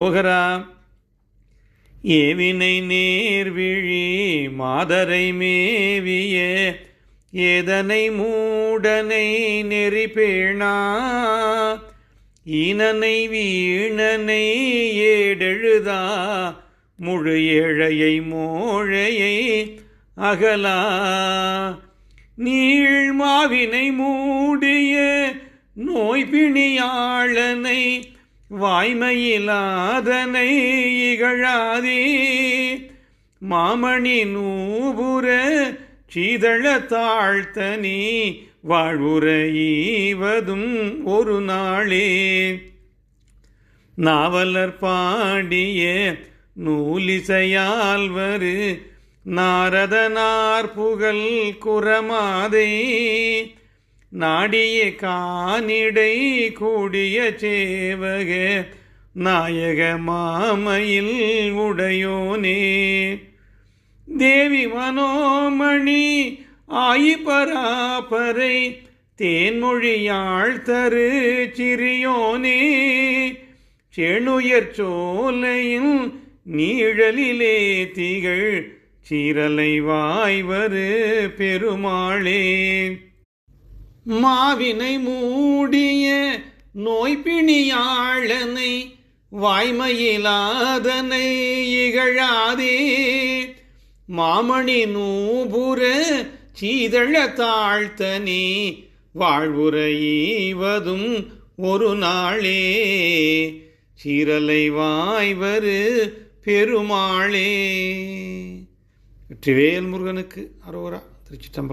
போகரா ஏவினை நேர்விழி மாதரை மேவிய ஏதனை மூடனை நெறிபேணா ஈனனை வீணனை ஏடெழுதா முழு ஏழையை மோழையை அகலா நீழ்மாவினை மூடிய நோய்பிணியாளனை வாய்மையிலாதனை இகழாதே மாமணி நூபுர சீதள தாழ்த்தனி வாழ்வுற ஈவதும் ஒரு நாளே நாவலர் பாடிய நூலிசையால்வரு நாரதனார் புகழ் குரமாதை நாடிய கானிடை கூடிய சேவக நாயக மாமையில் உடையோனே தேவி மனோமணி ஆயிபராபரை தேன்மொழியாள் தரு சிறியோனே செணுயர் சோலையின் நீழலிலே திகழ் சீரலை வாய்வரு பெருமாளே மாவினை மூடிய நோய்பிணியாளனை வாய்மையிலாதனை இகழாதே மாமணி நூபுர சீதள தாழ்த்தனி வாழ்வுற ஈவதும் ஒரு நாளே சீரலை வாய்வரு பெருமாளே. வெற்றிவேல் முருகனுக்கு அரோரா. திருச்சிற்றம்பலம்.